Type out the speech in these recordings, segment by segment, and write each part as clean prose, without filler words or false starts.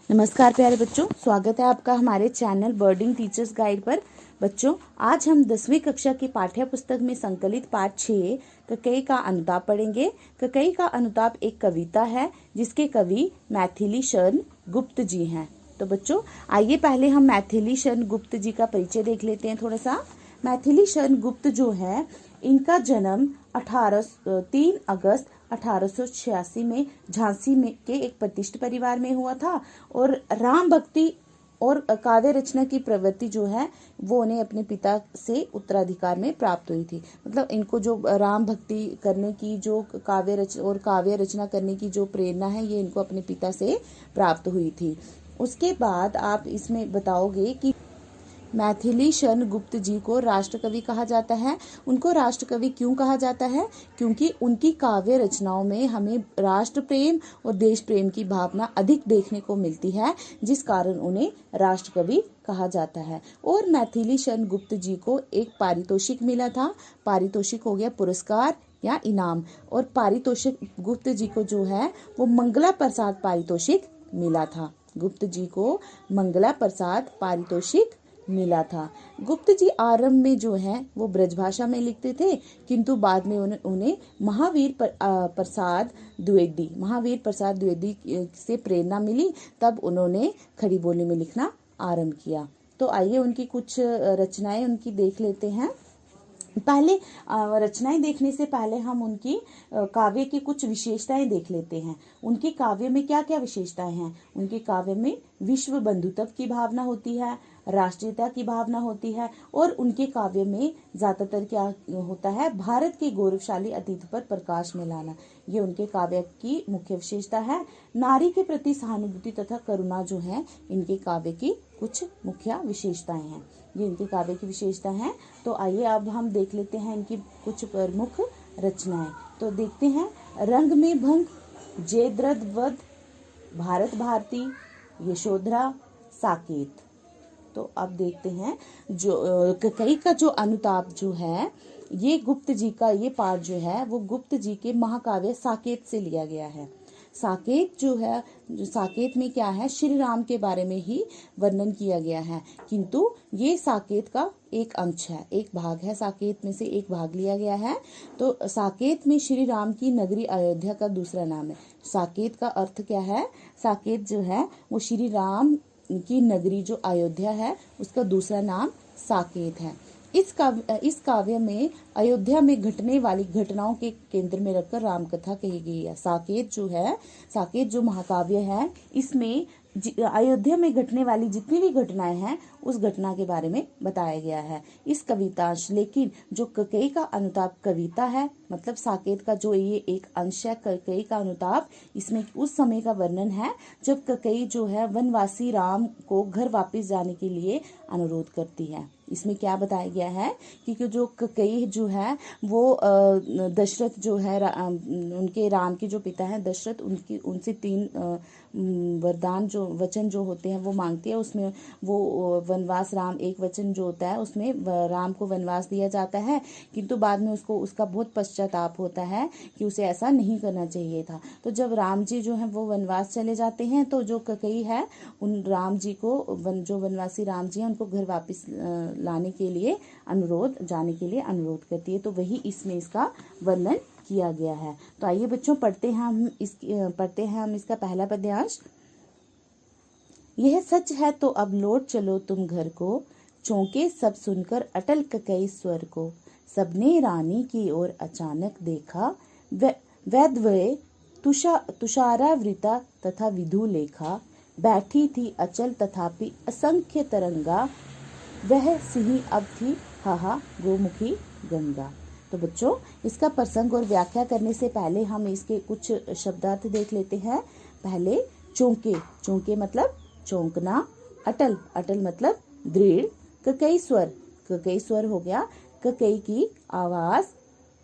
नमस्कार प्यारे बच्चों, स्वागत है आपका हमारे चैनल बर्डिंग टीचर्स गाइड पर। बच्चों, आज हम 10वीं कक्षा की पाठ्य पुस्तक में संकलित पाठ 6 ककई का अनुताप पढ़ेंगे। ककई का अनुताप एक कविता है जिसके कवि मैथिली शरण गुप्त जी हैं। तो बच्चों, आइए पहले हम मैथिली शरण गुप्त जी का परिचय देख लेते हैं थोड़ा सा। मैथिली शरण गुप्त जो है, इनका जन्म 3 अगस्त 1886 में झांसी में के एक प्रतिष्ठित परिवार में हुआ था। और राम भक्ति और काव्य रचना की प्रवृत्ति जो है वो उन्हें अपने पिता से उत्तराधिकार में प्राप्त हुई थी। मतलब इनको जो राम भक्ति करने की जो काव्य रचना करने की जो प्रेरणा है, ये इनको अपने पिता से प्राप्त हुई थी। उसके बाद आप इसमें बताओगे कि मैथिली शरण गुप्त जी को राष्ट्रकवि कहा जाता है। उनको राष्ट्रकवि क्यों कहा जाता है? क्योंकि उनकी काव्य रचनाओं में हमें राष्ट्र प्रेम और देश प्रेम की भावना अधिक देखने को मिलती है, जिस कारण उन्हें राष्ट्रकवि कहा जाता है। और मैथिली शरण गुप्त जी को एक पारितोषिक मिला था। पारितोषिक हो गया पुरस्कार या इनाम। और पारितोषिक गुप्त जी को जो है वो मंगला प्रसाद पारितोषिक मिला था। गुप्त जी को मंगला प्रसाद पारितोषिक मिला था। गुप्त जी आरंभ में जो है वो ब्रजभाषा में लिखते थे, किंतु बाद में उन्हें महावीर प्रसाद द्विवेदी से प्रेरणा मिली, तब उन्होंने खड़ी बोली में लिखना आरंभ किया। तो आइए उनकी कुछ रचनाएं उनकी देख लेते हैं। पहले रचनाएं देखने से पहले हम उनकी काव्य की कुछ विशेषताएं देख लेते हैं। उनके काव्य में क्या क्या विशेषताएं हैं? उनके काव्य में विश्व बंधुत्व की भावना होती है, राष्ट्रीयता की भावना होती है, और उनके काव्य में ज्यादातर क्या होता है, भारत के गौरवशाली अतीत पर प्रकाश में लाना। ये उनके काव्य की मुख्य विशेषता है। नारी के प्रति सहानुभूति तथा करुणा जो है इनके काव्य की कुछ मुख्य विशेषताएं हैं। ये इनके काव्य की विशेषता है। तो आइए अब हम देख लेते हैं इनकी कुछ प्रमुख रचनाएं। तो देखते हैं, रंग में भंग, जयद्रथ वध, भारत भारती, यशोधरा, साकेत। तो अब देखते हैं जो ककई का जो अनुताप जो है, ये गुप्त जी का ये पाठ जो है वो गुप्त जी के महाकाव्य साकेत से लिया गया है। साकेत जो है, साकेत में क्या है, श्री राम के बारे में ही वर्णन किया गया है, किंतु ये साकेत का एक अंश है, एक भाग है, साकेत में से एक भाग लिया गया है। तो साकेत में श्री राम की नगरी अयोध्या का दूसरा नाम है। साकेत का अर्थ क्या है? साकेत जो है वो श्री राम की नगरी जो अयोध्या है उसका दूसरा नाम साकेत है। इस काव्य में अयोध्या में घटने वाली घटनाओं के केंद्र में रखकर राम कथा कही गई है। साकेत जो महाकाव्य है, इसमें अयोध्या में घटने वाली जितनी भी घटनाएं हैं उस घटना के बारे में बताया गया है। इस कवितांश, लेकिन जो ककई का अनुताप कविता है, मतलब साकेत का जो ये एक अंश है ककई का अनुताप, इसमें उस समय का वर्णन है जब ककई जो है वनवासी राम को घर वापस जाने के लिए अनुरोध करती है। इसमें क्या बताया गया है कि जो ककई जो है वो दशरथ जो है उनके राम के जो पिता हैं दशरथ, उनसे 3 वरदान जो वचन जो होते हैं वो मांगती है। उसमें वो वनवास, राम एक वचन जो होता है उसमें राम को वनवास दिया जाता है, किंतु बाद में उसका बहुत पश्चाताप होता है कि उसे ऐसा नहीं करना चाहिए था। तो जब राम जी जो है वो वनवास चले जाते हैं, तो जो ककई है उन राम जी को जो वनवासी राम जी हैं उनको घर वापस जाने के लिए अनुरोध करती है। तो वही इसमें इसका वर्णन किया गया है। तो आइए बच्चों पढ़ते हैं हम इसका पहला पद्यांश। यह सच है तो अब लौट चलो तुम घर को, चौंके सब सुनकर अटल ककई स्वर को। सबने रानी की ओर अचानक देखा, वैद्य तुषारावृता तथा विधु लेखा। बैठी थी अचल तथापि असंख्य तरंगा, वह सिंही अब थी हाहा गोमुखी गंगा। तो बच्चों, इसका प्रसंग और व्याख्या करने से पहले हम इसके कुछ शब्दार्थ देख लेते हैं। पहले चौंके मतलब चौंकना, अटल मतलब दृढ़, ककई स्वर हो गया ककई की आवाज,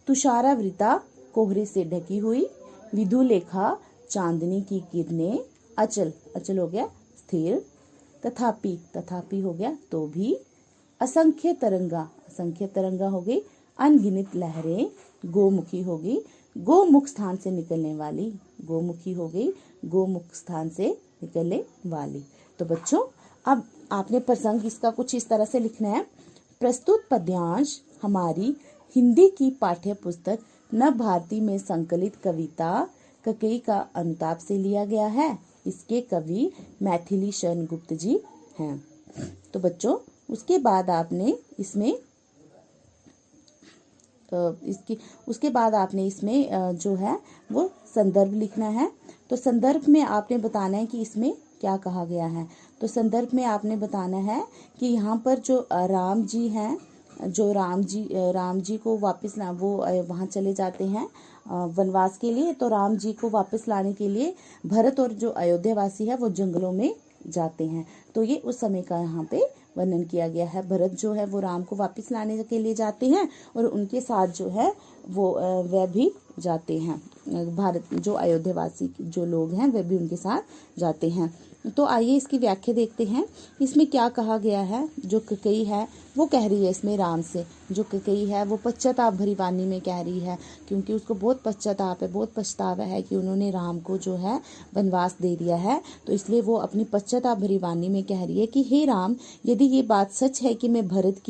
तुषारावृता कोहरे से ढकी हुई, विधु लेखा चांदनी की किरणें, अचल हो गया स्थिर, तथापि हो गया तो भी, असंख्य तरंगा हो गई अनगिनत लहरें, गोमुखी होगी गोमुख स्थान से निकलने वाली, गोमुखी हो गई गोमुख स्थान से निकलने वाली। तो बच्चों अब आपने प्रसंग इसका कुछ इस तरह से लिखना है। प्रस्तुत पद्यांश हमारी हिंदी की पाठ्य पुस्तक नव भारती में संकलित कविता ककेई का अनुताप से लिया गया है। इसके कवि मैथिली शरण गुप्त जी हैं। तो बच्चों उसके बाद आपने इसमें जो है वो संदर्भ लिखना है। तो संदर्भ में आपने बताना है कि इसमें क्या कहा गया है। तो संदर्भ में आपने बताना है कि यहाँ पर जो राम जी हैं, जो राम जी को वापस वो वहाँ चले जाते हैं वनवास के लिए। तो राम जी को वापस लाने के लिए भरत और जो अयोध्या वासी है वो जंगलों में जाते हैं। तो ये उस समय का यहाँ पे वर्णन किया गया है। भरत जो है वो राम को वापस लाने के लिए जाते हैं और उनके साथ जो है वो वह भी जाते हैं। भारत जो अयोध्या वासी जो लोग हैं वह भी उनके साथ जाते हैं। तो आइए इसकी व्याख्या देखते हैं। इसमें क्या कहा गया है। जो ककेई है वो कह रही है इसमें राम से, जो ककेई है वो पश्चाताप भरी वाणी में कह रही है, क्योंकि उसको बहुत पश्चाताप है, बहुत पछतावा है कि उन्होंने राम को जो है वनवास दे दिया है। तो इसलिए वो अपनी पश्चाताप भरी वाणी में कह रही है कि हे राम, यदि ये बात सच है कि मैं भरत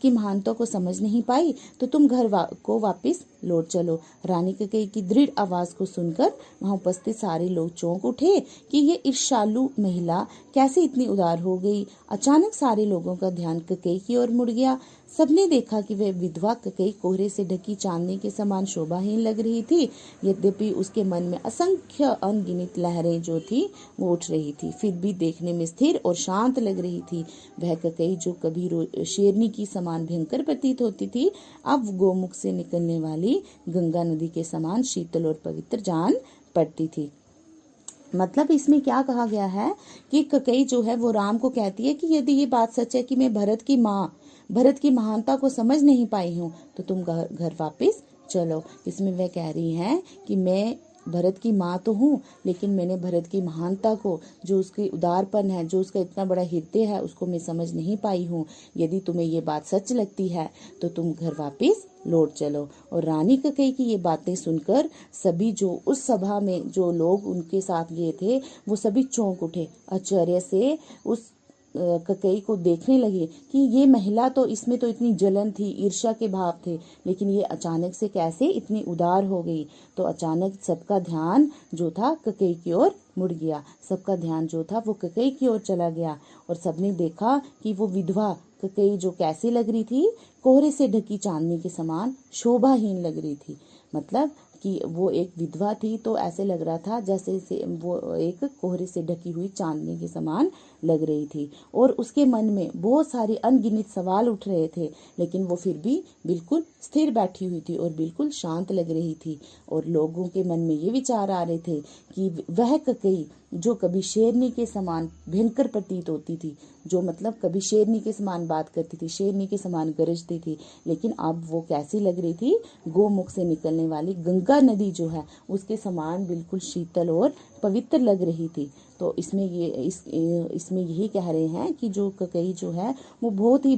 की महानता को समझ नहीं पाई तो तुम घर को वापिस लौट चलो। रानी ककेई की दृढ़ आवाज को सुनकर वहां उपस्थित सारे लोग चौंक उठे कि ये ईर्ष्यालु महिला कैसे इतनी उदार हो गई। अचानक सारे लोगों का ध्यान ककेई की ओर मुड़ गया। सबने देखा कि वह विधवा ककेई कोहरे से ढकी चांदनी के समान शोभाहीन लग रही थी। यद्यपि उसके मन में असंख्य अनगिनत लहरें जो थी वो उठ रही थी, फिर भी देखने में स्थिर और शांत लग रही थी। वह ककेई जो कभी शेरनी की समान भयंकर प्रतीत होती थी, अब गोमुख से निकलने वाली गंगा नदी के समान शीतल और पवित्र जान पड़ती थी। मतलब इसमें क्या कहा गया है कि ककेई जो है वो राम को कहती है कि यदि ये बात सच है कि मैं भरत की महानता को समझ नहीं पाई हूँ तो तुम घर वापस चलो। इसमें वह कह रही हैं कि मैं भरत की माँ तो हूँ, लेकिन मैंने भरत की महानता को, जो उसके उदारपन है, जो उसका इतना बड़ा हृदय है, उसको मैं समझ नहीं पाई हूँ। यदि तुम्हें ये बात सच लगती है तो तुम घर वापस लौट चलो। और रानी ककेई की ये बातें सुनकर सभी जो उस सभा में जो लोग उनके साथ गए थे वो सभी चौंक उठे, आश्चर्य से उस ककेई को देखने लगे कि ये महिला, तो इसमें तो इतनी जलन थी, ईर्ष्या के भाव थे, लेकिन ये अचानक से कैसे इतनी उदार हो गई। तो अचानक सबका ध्यान जो था ककेई की ओर मुड़ गया। सबका ध्यान जो था वो ककेई की ओर चला गया और सबने देखा कि वो विधवा ककेई जो कैसी लग रही थी, कोहरे से ढकी चांदनी के समान शोभाहीन लग रही थी। मतलब कि वो एक विधवा थी तो ऐसे लग रहा था जैसे वो एक कोहरे से ढकी हुई चांदनी के समान लग रही थी। और उसके मन में बहुत सारे अनगिनत सवाल उठ रहे थे, लेकिन वो फिर भी बिल्कुल स्थिर बैठी हुई थी और बिल्कुल शांत लग रही थी। और लोगों के मन में ये विचार आ रहे थे कि वह ककेई जो कभी शेरनी के समान भयंकर प्रतीत होती थी, जो मतलब कभी शेरनी के समान बात करती थी, शेरनी के समान गरजती थी, लेकिन अब वो कैसी लग रही थी, गोमुख से निकलने वाली गंगा नदी जो है उसके समान बिल्कुल शीतल और पवित्र लग रही थी। तो इसमें यही कह रहे हैं कि जो ककेई जो है वो बहुत ही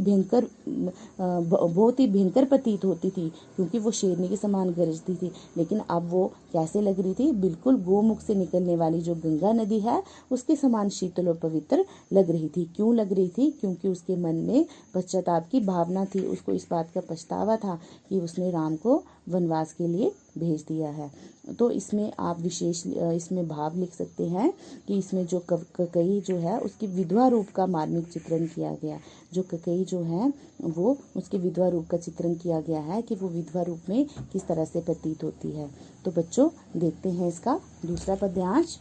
भयंकर प्रतीत होती थी, क्योंकि वो शेरनी के समान गरजती थी, लेकिन अब वो कैसे लग रही थी, बिल्कुल गोमुख से निकलने वाली जो गंगा नदी है उसके समान शीतल और पवित्र लग रही थी। क्यों लग रही थी? क्योंकि उसके मन में पश्चाताप की भावना थी। उसको इस बात का पछतावा था कि उसने राम को वनवास के लिए भेज दिया है। तो इसमें आप विशेष इसमें भाव लिख सकते हैं कि इसमें जो ककेई जो है उसकी विधवा रूप का मार्मिक चित्रण किया गया। जो ककेई जो है वो उसके विधवा रूप का चित्रण किया गया है कि वो विधवा रूप में किस तरह से प्रतीत होती है। तो बच्चों देखते हैं इसका दूसरा पद्यांश।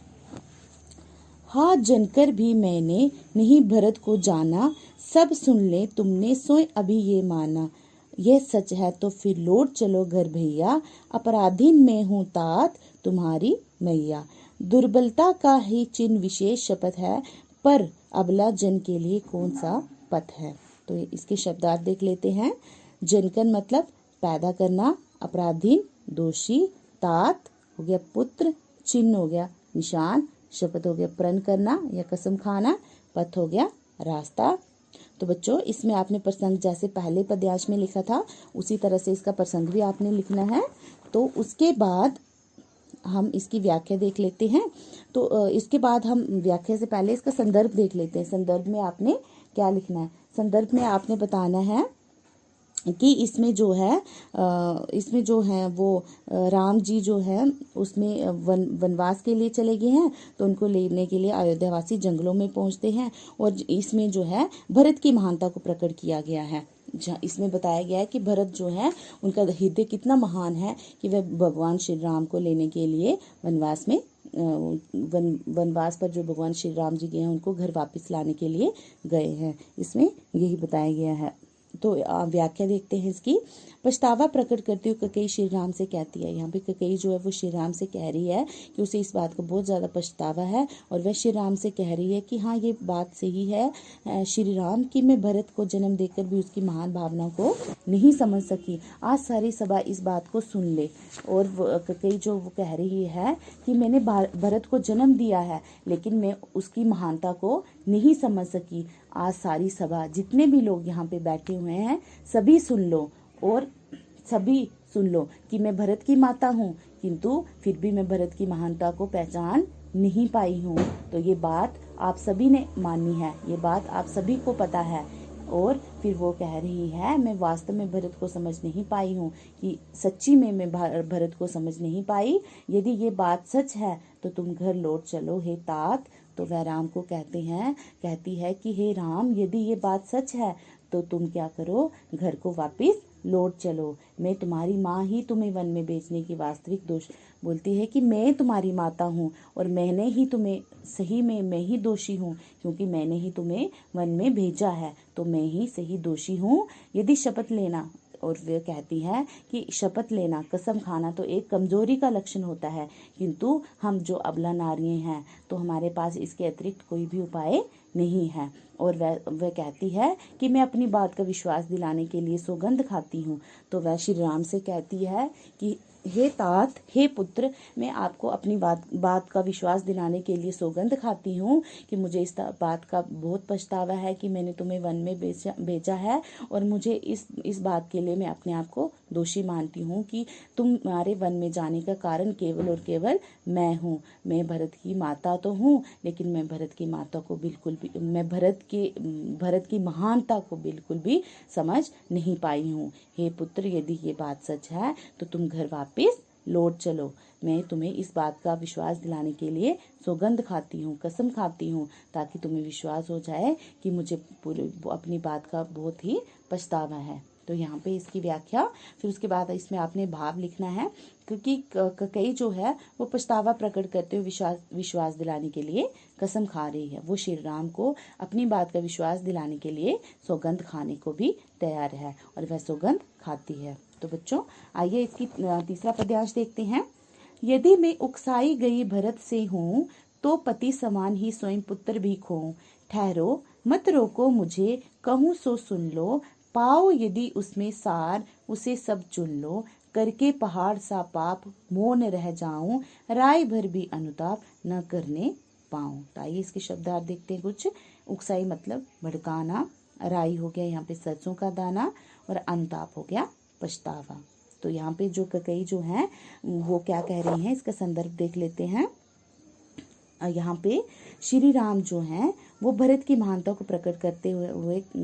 हाथ जनकर भी मैंने नहीं भरत को जाना, सब सुन ले तुमने सोए अभी ये माना। यह सच है तो फिर लौट चलो घर भैया, अपराधीन मैं हूँ तात तुम्हारी मैया। दुर्बलता का ही चिन्ह विशेष शपथ है, पर अबला जन के लिए कौन सा पथ है। तो इसके शब्दार्थ देख लेते हैं। जनकन मतलब पैदा करना, अपराधीन दोषी, तात हो गया पुत्र, चिन्ह हो गया निशान, शपथ हो गया प्रण करना या कसम खाना, पथ हो गया रास्ता। तो बच्चों इसमें आपने प्रसंग जैसे पहले पद्यांश में लिखा था उसी तरह से इसका प्रसंग भी आपने लिखना है। तो उसके बाद हम इसकी व्याख्या देख लेते हैं। तो इसके बाद हम व्याख्या से पहले इसका संदर्भ देख लेते हैं। संदर्भ में आपने क्या लिखना है? संदर्भ में आपने बताना है कि इसमें जो है वो राम जी जो है उसमें वनवास के लिए चले गए हैं, तो उनको लेने के लिए अयोध्यावासी जंगलों में पहुंचते हैं। और इसमें जो है भरत की महानता को प्रकट किया गया है। इसमें बताया गया है कि भरत जो है उनका हृदय कितना महान है कि वह भगवान श्री राम को लेने के लिए वनवास में वनवास पर जो भगवान श्री राम जी गए हैं उनको घर वापस लाने के लिए गए हैं। इसमें यही बताया गया है। तो व्याख्या देखते हैं इसकी। पछतावा प्रकट करती हुई कैकेयी श्री राम से कहती है, यहाँ पे कैकेयी जो है वो श्री राम से कह रही है कि उसे इस बात का बहुत ज़्यादा पछतावा है, और वह श्री राम से कह रही है कि हाँ ये बात सही है श्री राम कि मैं भरत को जन्म देकर भी उसकी महान भावना को नहीं समझ सकी। आज सारी सभा इस बात को सुन ले। और कैकेयी जो वो कह रही है कि मैंने भरत को जन्म दिया है लेकिन मैं उसकी महानता को नहीं समझ सकी। आज सारी सभा, जितने भी लोग यहाँ पे बैठे हुए हैं, सभी सुन लो, और सभी सुन लो कि मैं भरत की माता हूँ, किंतु फिर भी मैं भरत की महानता को पहचान नहीं पाई हूँ। तो ये बात आप सभी ने मानी है, ये बात आप सभी को पता है। और फिर वो कह रही है मैं वास्तव में भरत को समझ नहीं पाई हूँ, कि सच्ची में मैं भरत को समझ नहीं पाई। यदि ये बात सच है तो तुम घर लौट चलो हे तात। तो वह राम को कहती है कि हे राम, यदि ये बात सच है तो तुम क्या करो, घर को वापस लौट चलो। मैं तुम्हारी माँ ही तुम्हें वन में भेजने की वास्तविक दोष बोलती है कि मैं तुम्हारी माता हूँ और मैंने ही तुम्हें, सही में मैं ही दोषी हूँ, क्योंकि मैंने ही तुम्हें वन में भेजा है, तो मैं ही सही दोषी हूँ। यदि शपथ लेना, और वे कहती है कि शपथ लेना, कसम खाना तो एक कमजोरी का लक्षण होता है, किंतु हम जो अबला नारियां हैं तो हमारे पास इसके अतिरिक्त कोई भी उपाय नहीं है। और वह कहती है कि मैं अपनी बात का विश्वास दिलाने के लिए सौगंध खाती हूँ। तो वह श्री राम से कहती है कि हे तात, हे पुत्र, मैं आपको अपनी बात का विश्वास दिलाने के लिए सौगंध खाती हूँ कि मुझे इस बात का बहुत पछतावा है कि मैंने तुम्हें वन में भेजा है, और मुझे इस बात के लिए मैं अपने आप को दोषी मानती हूँ कि तुम्हारे वन में जाने का कारण केवल और केवल मैं हूँ। मैं भरत की माता तो हूँ, लेकिन मैं भरत की माता को बिल्कुल भी, मैं भरत की महानता को बिल्कुल भी समझ नहीं पाई हूँ। हे पुत्र, यदि ये बात सच है तो तुम घर वापस लौट चलो। मैं तुम्हें इस बात का विश्वास दिलाने के लिए सौगंध खाती हूँ, कसम खाती हूँ, ताकि तुम्हें विश्वास हो जाए कि मुझे अपनी बात का बहुत ही पछतावा है। तो यहाँ पे इसकी व्याख्या। फिर उसके बाद इसमें आपने भाव लिखना है, क्योंकि कैकेयी जो है वो पछतावा प्रकट करते हुए विश्वास दिलाने के लिए कसम खा रही है। वो श्री राम को अपनी बात का विश्वास दिलाने के लिए सौगंध खाने को भी तैयार है, और वह सौगंध खाती है। तो बच्चों, आइए इसकी तीसरा पद्यांश देखते हैं। यदि मैं उकसाई गई भरत से हूँ, तो पति समान ही स्वयं पुत्र भी खोऊं। ठहरो, मत रोको मुझे, कहूँ सो सुन लो। पाओ यदि उसमें सार, उसे सब चुन लो। करके पहाड़ सा पाप, मौन रह जाऊं। राय भर भी अनुताप, न करने पाऊं। तो आइए इसके शब्दार्थ देखते हैं कुछ। उकसाई मतलब भड़काना, राई हो गया यहाँ पे सरसों का दाना, और अनुताप हो गया पछतावा। तो यहाँ पे जो कैकेयी जो है वो क्या कह रही हैं, इसका संदर्भ देख लेते हैं। यहाँ पे श्री राम जो हैं वो भरत की महानता को प्रकट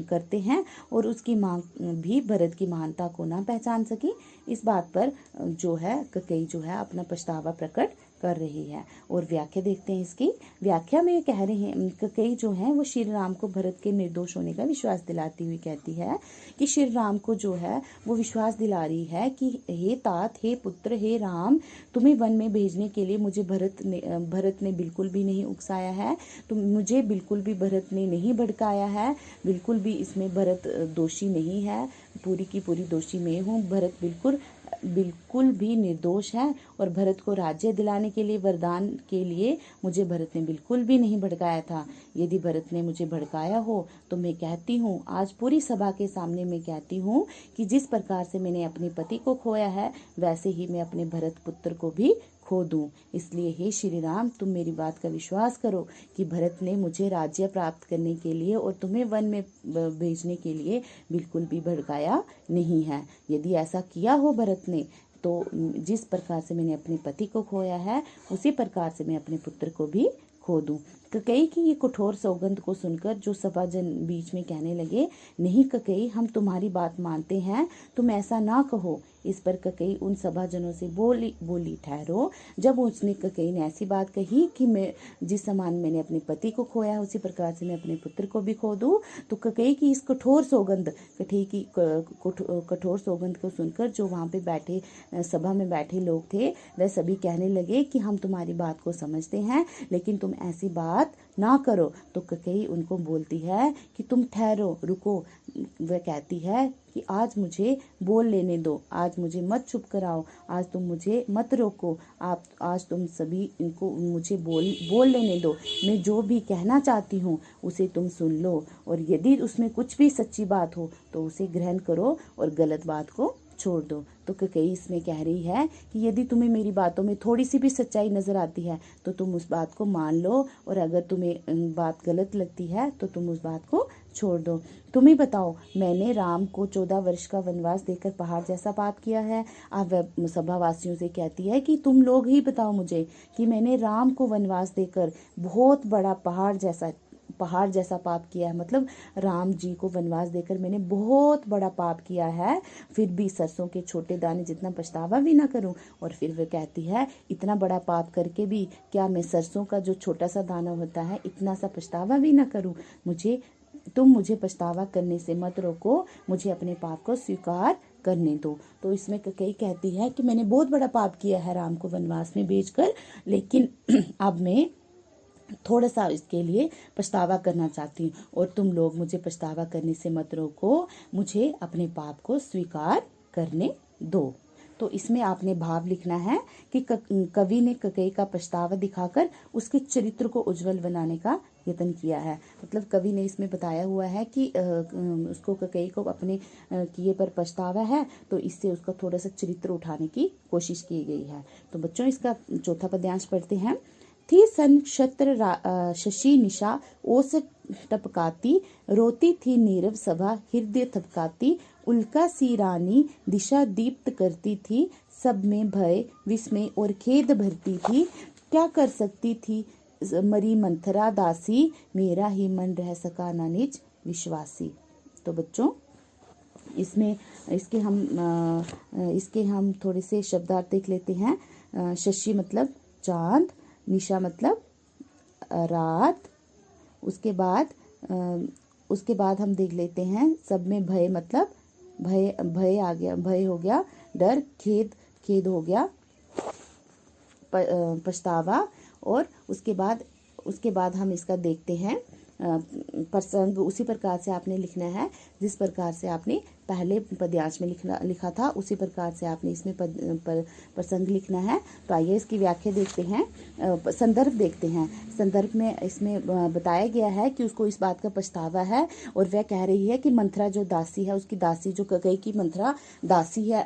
करते हैं, और उसकी माँ भी भरत की महानता को ना पहचान सकी। इस बात पर जो है कैकेयी जो है अपना पछतावा प्रकट कर रही है। और व्याख्या देखते हैं इसकी। व्याख्या में कह रहे हैं, कैकेयी जो है वो श्री राम को भरत के निर्दोष होने का विश्वास दिलाती हुई कहती है कि श्री राम को जो है वो विश्वास दिला रही है कि हे तात, हे पुत्र, हे राम, तुम्हें वन में भेजने के लिए मुझे भरत ने बिल्कुल भी नहीं उकसाया है। मुझे बिल्कुल भी भरत ने नहीं भड़काया है। बिल्कुल भी इसमें भरत दोषी नहीं है, पूरी की पूरी दोषी मैं हूँ। भरत बिल्कुल भी निर्दोष है, और भरत को राज्य दिलाने के लिए, वरदान के लिए मुझे भरत ने बिल्कुल भी नहीं भड़काया था। यदि भरत ने मुझे भड़काया हो तो मैं कहती हूँ, आज पूरी सभा के सामने मैं कहती हूँ कि जिस प्रकार से मैंने अपने पति को खोया है, वैसे ही मैं अपने भरत पुत्र को भी खो दूं। इसलिए हे श्री राम, तुम मेरी बात का विश्वास करो कि भरत ने मुझे राज्य प्राप्त करने के लिए और तुम्हें वन में भेजने के लिए बिल्कुल भी भड़काया नहीं है। यदि ऐसा किया हो भरत ने, तो जिस प्रकार से मैंने अपने पति को खोया है उसी प्रकार से मैं अपने पुत्र को भी खो दूं। ककेई की ये कठोर सौगंध को सुनकर जो सभाजन बीच में कहने लगे, नहीं ककेई, हम तुम्हारी बात मानते हैं, तुम ऐसा ना कहो। इस पर ककेई उन सभाजनों से बोली ठहरो। जब उसने ककेई ने ऐसी बात कही कि मैं जिस समान मैंने अपने पति को खोया उसी प्रकार से मैं अपने पुत्र को भी खो दूं, तो ककेई की इस कठोर सौगंध को सुनकर जो वहाँ पे बैठे सभा में बैठे लोग थे वह सभी कहने लगे कि हम तुम्हारी बात को समझते हैं, लेकिन तुम ऐसी बात ना करो। तो ककेई उनको बोलती है कि तुम ठहरो, रुको। वह कहती है कि आज मुझे बोल लेने दो, आज मुझे मत चुप कराओ, आज तुम मुझे मत रोको, आज तुम सभी इनको मुझे बोल लेने दो। मैं जो भी कहना चाहती हूँ उसे तुम सुन लो, और यदि उसमें कुछ भी सच्ची बात हो तो उसे ग्रहण करो और गलत बात को छोड़ दो। तो ककेई इसमें कह रही है कि यदि तुम्हें मेरी बातों में थोड़ी सी भी सच्चाई नजर आती है तो तुम उस बात को मान लो, और अगर तुम्हें बात गलत लगती है तो तुम उस बात को छोड़ दो। तुम ही बताओ, मैंने राम को 14 वर्ष का वनवास देकर पहाड़ जैसा पाप किया है। अब सभावासियों से कहती है कि तुम लोग ही बताओ मुझे कि मैंने राम को वनवास देकर बहुत बड़ा पहाड़ जैसा पाप किया है। मतलब राम जी को वनवास देकर मैंने बहुत बड़ा पाप किया है, फिर भी सरसों के छोटे दाने जितना पछतावा भी ना करूं। और फिर वह कहती है, इतना बड़ा पाप करके भी क्या मैं सरसों का जो छोटा सा दाना होता है इतना सा पछतावा भी ना करूं। तुम मुझे पछतावा करने से मत रोको, मुझे अपने पाप को स्वीकार करने दो। तो इसमें ककेई कहती है कि मैंने बहुत बड़ा पाप किया है राम को वनवास में भेजकर, लेकिन अब मैं थोड़ा सा इसके लिए पछतावा करना चाहती हूँ, और तुम लोग मुझे पछतावा करने से मत रोको, मुझे अपने पाप को स्वीकार करने दो। तो इसमें आपने भाव लिखना है कि कवि ने ककेई का पछतावा दिखाकर उसके चरित्र को उज्जवल बनाने का यत्न किया है। मतलब कवि ने इसमें बताया हुआ है कि उसको ककेई को अपने किए पर पछतावा है, तो इससे उसका थोड़ा सा चरित्र उठाने की कोशिश की गई है। तो बच्चों, इसका चौथा पद्यांश पढ़ते हैं। थी सन क्षत्र शशि निशा ओस टपकाती, रोती थी नीरव सभा हृदय थपकाती, उल्का सी रानी दिशा दीप्त करती थी, सब में भय विस्मय और खेद भरती थी, क्या कर सकती थी मरी मंथरा दासी, मेरा ही मन रह सका न निज विश्वासी। तो बच्चों, इसके हम थोड़े से शब्दार्थ देख लेते हैं। शशि मतलब चांद, निशा मतलब रात, उसके बाद हम देख लेते हैं सब में भय मतलब भय आ गया, भय हो गया, डर, खेद हो गया, पछतावा। और उसके बाद हम इसका देखते हैं प्रसंग। उसी प्रकार से आपने लिखना है जिस प्रकार से आपने पहले पद्यांश में लिखा था, उसी प्रकार से आपने इसमें प्रसंग लिखना है। तो आइए इसकी व्याख्या देखते हैं, संदर्भ देखते हैं। संदर्भ में इसमें बताया गया है कि उसको इस बात का पछतावा है, और वह कह रही है कि मंथरा जो दासी है, उसकी दासी जो ककेई की मंथरा दासी है,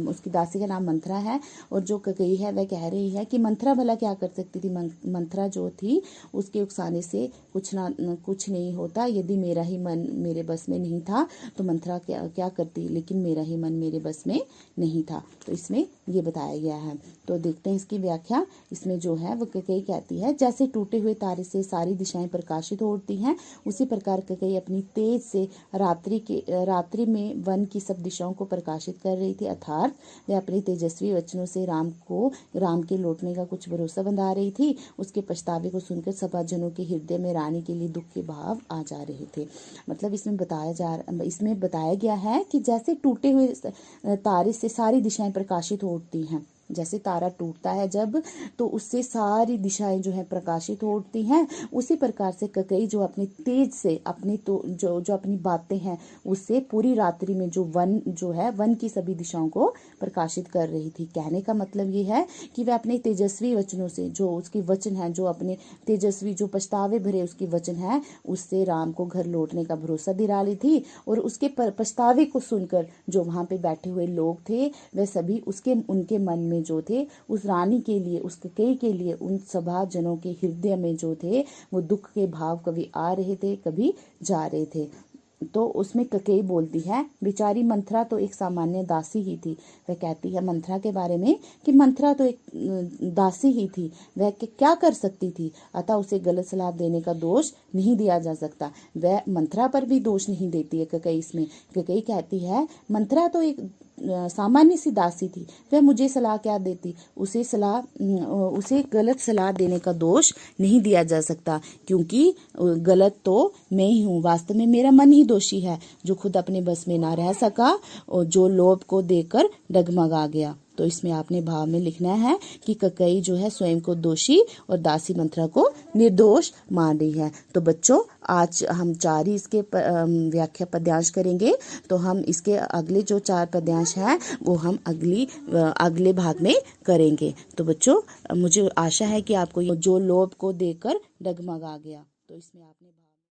उसकी दासी का नाम मंथरा है, और जो ककेई है वह कह रही है कि मंथरा भला क्या कर सकती थी। मंथरा जो थी उसके उकसाने से कुछ नहीं होता। यदि मेरा ही मन मेरे बस में नहीं था तो मंथरा क्या करती, लेकिन मेरा ही मन मेरे बस में नहीं था। तो इसमें ये बताया गया है। तो देखते हैं इसकी व्याख्या। इसमें जो है वो ककेई कहती है, जैसे टूटे हुए तारे से सारी दिशाएं प्रकाशित हो उठती हैं, उसी प्रकार ककेई अपनी तेज से रात्रि में वन की सब दिशाओं को प्रकाशित कर रही थी। अर्थात वह अपने तेजस्वी वचनों से राम के लौटने का कुछ भरोसा बंधा रही थी। उसके पछतावे को सुनकर सभाजनों के हृदय में रानी के लिए दुख के भाव आ जा रहे थे। मतलब इसमें बताया गया है कि जैसे टूटे हुए तारे से सारी दिशाएं प्रकाशित हो उठती हैं। जैसे तारा टूटता है जब, तो उससे सारी दिशाएं जो है प्रकाशित हो उठती हैं, उसी प्रकार से ककेई जो अपने तेज से जो अपनी बातें हैं उससे पूरी रात्रि में वन की सभी दिशाओं को प्रकाशित कर रही थी। कहने का मतलब ये है कि वह अपने तेजस्वी वचनों से, जो उसके वचन है, जो अपने तेजस्वी जो पछतावे भरे उसके वचन है, उससे राम को घर लौटने का भरोसा दिला रही थी। और उसके पछतावे को सुनकर जो वहां पे बैठे हुए लोग थे वह सभी उनके मन में जो थे उस रानी के लिए, उस ककेई के लिए, उन सभा जनों के हृदय में जो थे वो दुख के भाव कभी आ रहे थे कभी जा रहे थे। तो उसमें ककेई बोलती है, बेचारी मंथरा तो एक सामान्य दासी ही थी। वह कहती है मंथरा के बारे में कि मंथरा तो एक दासी ही थी, वह क्या कर सकती थी, अतः उसे गलत सलाह देने का दोष नहीं दिया जा सकता। वह मंथरा पर भी दोष नहीं देती है ककेई इसमें। ककेई कहती है मंथरा तो एक सामान्य सी दासी थी, वह मुझे सलाह क्या देती, उसे गलत सलाह देने का दोष नहीं दिया जा सकता, क्योंकि गलत तो मैं ही हूँ, वास्तव में मेरा मन ही दोषी है जो खुद अपने बस में ना रह सका और जो लोभ को देकर डगमगा गया। तो इसमें आपने भाव में लिखना है कि ककेई जो है स्वयं को दोषी और दासी मंथरा को निर्दोष मान रही है। तो बच्चों आज हम 4 ही इसके व्याख्या पद्यांश करेंगे, तो हम इसके अगले जो 4 पद्यांश हैं वो हम अगले भाग में करेंगे। तो बच्चों मुझे आशा है कि आपको जो लोभ को देकर डगमगा गया, तो इसमें आपने